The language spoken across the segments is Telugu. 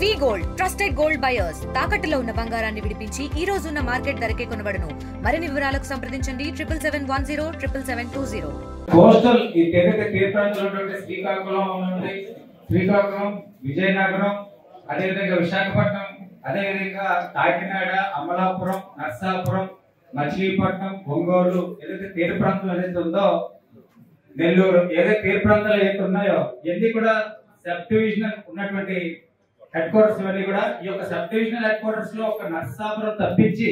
వి గోల్డ్ ట్రస్టెడ్ గోల్డ్ బయర్స్ తాకట్టులో ఉన్న బంగారాన్ని విడిపించి ఈ రోజు ఉన్న మార్కెట్ ధరకే కొనబడును. మరిన్ని వివరాలకు సంప్రదించండి 77107720. కోస్టల్ ఈ ఏదైతే తీర్థాంచలం శ్రీకాకుళం ఉంది, శ్రీకాకుళం, విజయనగరం, అదేవిధంగా విశాఖపట్నం, అదేవిధంగా కాకినాడ, అమలాపురం, నర్సాపురం, మచిలీపట్నం, ఒంగోలు ఏదైతే తీర ప్రాంతం ఏదైతే ఉందో, నెల్లూరు ఏదైతే తీర ప్రాంతాలు ఏదైతే ఉన్నాయో ఇవన్నీ కూడా సబ్ డివిజనల్ ఉన్నటువంటి హెడ్ క్వార్టర్స్ ఇవన్నీ కూడా ఈ యొక్క సబ్ డివిజనల్ హెడ్ క్వార్టర్స్ లో ఒక నర్సాపురం తప్పించి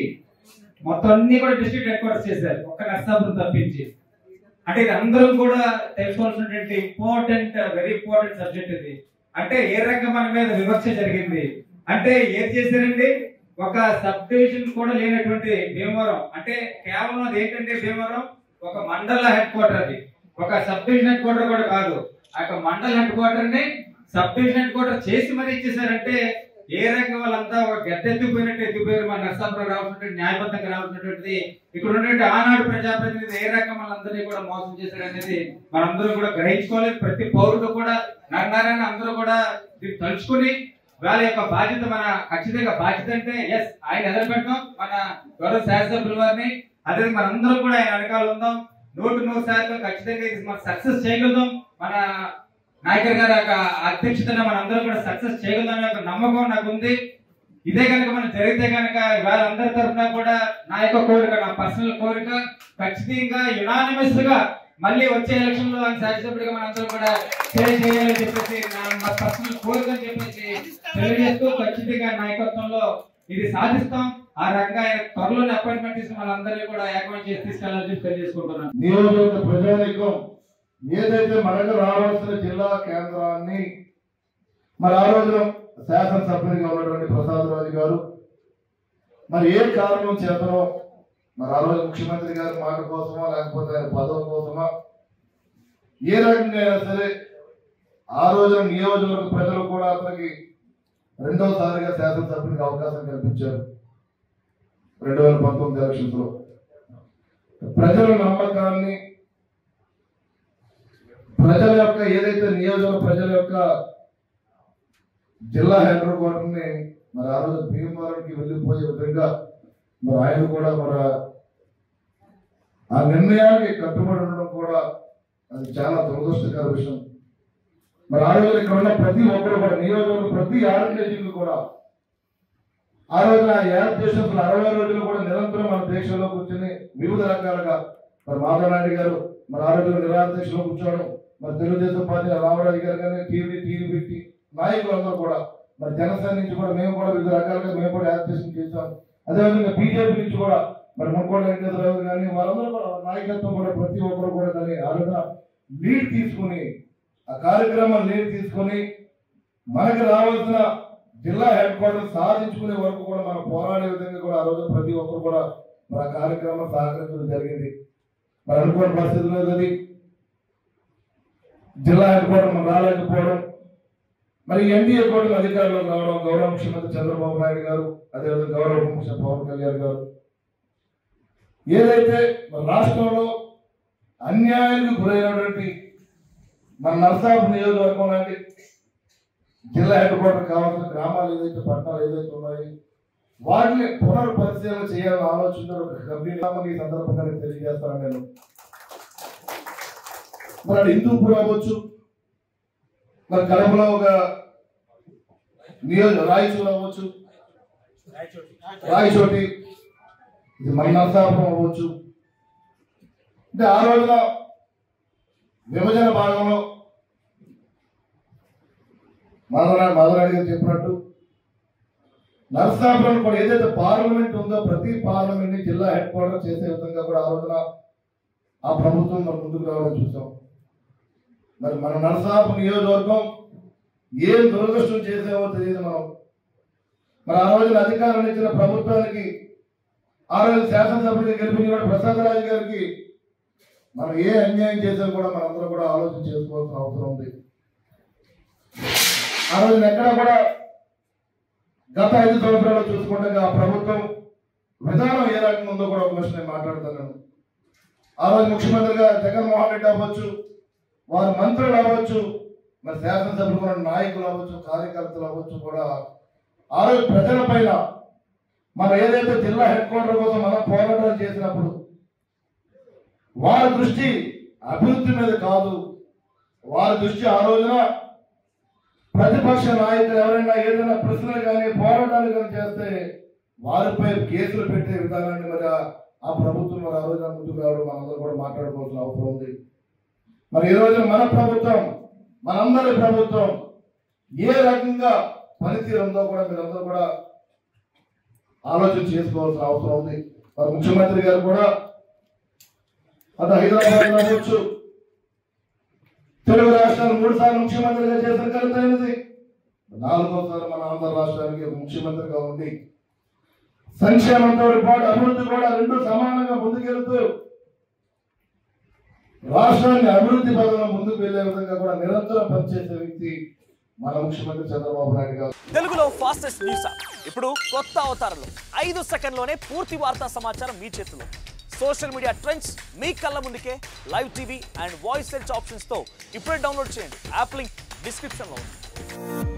మొత్తం అన్ని కూడా డిస్ట్రిక్ట్ హెడ్ క్వార్టర్స్ చేశారు, ఒక్క నర్సాపురం తప్పించి. అంటే ఇది అందరం కూడా తెలుసుకోవాల్సినటువంటి ఇంపార్టెంట్, వెరీ ఇంపార్టెంట్ సబ్జెక్ట్ ఇది. అంటే ఏ రకంగా మన మీద వివక్ష జరిగింది అంటే ఏం చేశారండి, ఒక సబ్ డివిజన్ కూడా లేనటువంటి భీమవరం, అంటే కేవలం అది ఏంటంటే భీమవరం ఒక మండల హెడ్ క్వార్టర్, అది ఒక సబ్ డివిజన్ హెడ్ క్వార్టర్ కూడా కాదు. ఆ యొక్క మండల హెడ్ క్వార్టర్ ని సబ్ డివిజన్ హెడ్ క్వార్టర్ చేసి మరీ ఇచ్చేసారంటే ఏ రకంగా వాళ్ళంతా ఒక గద్దెత్తిపోయినట్టు ఎత్తిపోయారు. మన నర్సాపురం రావాల్సినటువంటి న్యాయబద్ధంగా రావాల్సినటువంటిది ఇక్కడ ఉన్నటువంటి ఆనాడు ప్రజాప్రతినిధి ఏ రకంగా మనందరినీ కూడా మోసం చేశారు అనేది మనందరూ కూడా గ్రహించుకోవాలి. ప్రతి పౌరుడు కూడా నన్నారని అందరూ కూడా తలుచుకుని వాళ్ళ యొక్క బాధ్యత, మన ఖచ్చితంగా బాధ్యత అంటే ఎస్ ఆయన ఎదురుపెట్టాం మన గౌరవ శాసనసభ్యుల వారిని, అదే మనందరం కూడా ఆయన వెనకాల ఉందాం. 100% ఖచ్చితంగా ఇది మనం సక్సెస్ చేయగలుగుతాం. మన నాయకర్ గారి యొక్క అధ్యక్షతన మనందరం కూడా సక్సెస్ చేయగలుగుతాం అనే నమ్మకం నాకు ఉంది. ఇదే కనుక మనం జరిగితే కనుక వాళ్ళందరి తరఫున కూడా నా యొక్క కోరిక, నా పర్సనల్ కోరిక, ఖచ్చితంగా యునానిమస్ గా మళ్ళీ వచ్చే ఎలక్షన్ లో ఆయన శాసనసభ్యుడిగా మనందరం కూడా చేయాలని చెప్పేసి నా పర్సనల్ కోరిక అని చెప్పేసి తెలియజేస్తూ ఖచ్చితంగా నాయకత్వంలో ఇది సాధిస్తాం. ఆ రకంగా త్వరలోనే అపాయింట్మెంట్ తీసుకుని వాళ్ళందరినీ కూడా ఏకమైన చేసి తీసుకెళ్లాలని చెప్పి తెలియజేసుకుంటున్నాను. నియోజకవర్గ ప్రజానీకం ఏదైతే మనకు రావాల్సిన జిల్లా కేంద్రాన్ని మరి ఆ రోజున శాసనసభ్యునిగా ఉన్నటువంటి ప్రసాదరాజు గారు మరి ఏ కారణం చేతనో మరి ఆ రోజు ముఖ్యమంత్రి గారి మాట కోసమా లేకపోతే ఆయన పదవి కోసమా ఏ రకంగా అయినా సరే ఆ రోజున నియోజకవర్గ ప్రజలు కూడా అతనికి రెండోసారిగా శాసనసభ్యునికి అవకాశం కల్పించారు 2019 ఎలక్షన్స్ లో. ప్రజల నమ్మకాన్ని, ప్రజల యొక్క ఏదైతే నియోజకవర్గ ప్రజల యొక్క జిల్లా హెడ్ క్వార్టర్ ని మరి ఆ రోజు భీమవరంకి వెళ్ళిపోయే విధంగా మరి ఆయన కూడా మరి ఆ నిర్ణయానికి కట్టుబడి ఉండడం కూడా అది చాలా దురదృష్టకర విషయం. మరి ఆ రోజు ఇక్కడ ఉన్న ప్రతి ఒక్కరు కూడా నియోజకవర్గం ప్రతి ఆర్గనైజేషన్ కూడా ఆ రోజున యాడ్ స్టేషన్స్ 60 రోజులు కూడా నిరంతరం మన దేశంలో కూర్చొని వివిధ రకాలుగా మరి మాధవనాయుడు గారు మరి ఆ రోజున నిరాధ్యక్షలో కూర్చోవడం, మరి తెలుగుదేశం పార్టీ రామరాజు గారు కానీ టీడీపీ నాయకులందరూ కూడా మరి జనసేన నుంచి కూడా మేము కూడా వివిధ రకాలుగా మేము కూడా యాడ్ స్టేషన్ చేశాం. అదేవిధంగా బీజేపీ నుంచి కూడా మరి మున్కోట వెంకటేశ్వరరావు కానీ వాళ్ళందరూ కూడా నాయకత్వం కూడా ప్రతి ఒక్కరు కూడా దాన్ని ఆ రోజున లీడ్ తీసుకుని ఆ కార్యక్రమం లీడ్ తీసుకొని మనకు రావాల్సిన జిల్లా హెడ్ క్వార్టర్ సాధించుకునే వరకు కూడా మనం పోరాడే విధంగా కూడా ఆ రోజు ప్రతి ఒక్కరు కూడా మన కార్యక్రమం సహకరించడం జరిగింది. మరి అనుకోని పరిస్థితుల్లో అది జిల్లా హెడ్ క్వార్టర్ మనం రాలేకపోవడం, మరి ఎన్డీఏ కూడా అధికారంలో రావడం, గౌరవ ముఖ్యమంత్రి చంద్రబాబు నాయుడు గారు, అదేవిధంగా గౌరవ ఉప ముఖ్యమంత్రి పవన్ కళ్యాణ్ గారు ఏదైతే మన రాష్ట్రంలో అన్యాయానికి గురైనటువంటి మన నర్సాపురం నియోజకవర్గం లాంటి జిల్లా హెడ్ క్వార్టర్ కావాల్సిన గ్రామాలు ఏదైతే పట్టణాలు ఏదైతే ఉన్నాయి వాటిని పునర్పరిశీలన చేయాలని ఆలోచన ఒక కమిటీ ఈ సందర్భంగా నేను తెలియజేస్తాను. నేను మరి హిందూపూర్ అవ్వచ్చు, మరి కడపలో ఒక రాయచూరు అవ్వచ్చు, రాయచోటి, ఇది మన నరసాపురం అవ్వచ్చు. అంటే ఆ రోజున విభజన భాగంలో మాధవనాయుడు గారు చెప్పినట్టు నరసాపురం కూడా ఏదైతే పార్లమెంట్ ఉందో ప్రతి పార్లమెంట్ ని జిల్లా హెడ్ క్వార్టర్ చేసే విధంగా కూడా ఆ రోజున ఆ ప్రభుత్వం మనం ముందుకు రావడం చూసాం. మరి మన నరసాపురం నియోజకవర్గం ఏం దురదృష్టం చేసేవో తెలియదు మనం. మరి ఆ రోజున అధికారం ఇచ్చిన ప్రభుత్వానికి ఆ రోజు శాసనసభ్యుడికి గెలిపించిన ప్రసాదరాజు గారికి మనం ఏ అన్యాయం చేసామో కూడా మనందరం కూడా ఆలోచన చేసుకోవాల్సిన అవసరం ఉంది. ఆ రోజున ఎక్కడా కూడా గత 5 సంవత్సరాలు చూసుకుంటే ఆ ప్రభుత్వం విధానం ఏ రకంగా ఉందో కూడా ఒక విషయం నేను మాట్లాడుతున్నాను. ఆ రోజు ముఖ్యమంత్రిగా జగన్మోహన్ రెడ్డి అవ్వచ్చు, వారి మంత్రులు అవ్వచ్చు, మరి శాసనసభ్యులు మన నాయకులు అవ్వచ్చు, కార్యకర్తలు అవ్వచ్చు కూడా ఆ రోజు ప్రజల పైన మనం ఏదైతే జిల్లా హెడ్ క్వార్టర్ కోసం మనం పోరాటాలు చేసినప్పుడు వారి దృష్టి అభివృద్ధి మీద కాదు, వారి దృష్టి ఆ రోజున ప్రతిపక్ష నాయకులు ఎవరైనా ఏదైనా ప్రశ్నలు కానీ పోరాటాలు కానీ చేస్తే వారిపై కేసులు పెట్టే విధానాన్ని మరి ఆ ప్రభుత్వం మరి ఆ రోజున ముందుకు రావడం మనందరూ కూడా మాట్లాడుకోవాల్సిన అవసరం ఉంది. మరి ఈ రోజున మన ప్రభుత్వం, మనందరి ప్రభుత్వం ఏ రకంగా పనితీరు ఉందో కూడా మీరందరూ కూడా ఆలోచన చేసుకోవాల్సిన అవసరం ఉంది. మరి ముఖ్యమంత్రి గారు కూడా అటు హైదరాబాద్ అవ్వచ్చు, తెలుగు రాష్ట్రాలు 3 సార్లు ముఖ్యమంత్రిగా చేసిన ఘనతైనది, 4వ మన ఆంధ్ర రాష్ట్రానికి ముఖ్యమంత్రిగా ఉండి సంక్షేమంతో పాటు అభివృద్ధి కూడా 2 సమానంగా ముందుకెళ్తూ రాష్ట్రాన్ని అభివృద్ధి పదంలో ముందుకు వెళ్లే విధంగా కూడా నిరంతరం పనిచేసే వ్యక్తి మన ముఖ్యమంత్రి చంద్రబాబు నాయుడు గారు. తెలుగులో ఫాస్టెస్ట్ న్యూస్ ఇప్పుడు కొత్త అవతారంలో 5 సెకండ్లోనే పూర్తి వార్తా సమాచారం మీ చేతిలో. సోషల్ మీడియా ట్రెండ్స్ మీ కళ్ళ ముందుకే live TV and voice search options తో ఇప్పుడే డౌన్లోడ్ చేయండి. యాప్ లింక్ డిస్క్రిప్షన్ లో ఉంది.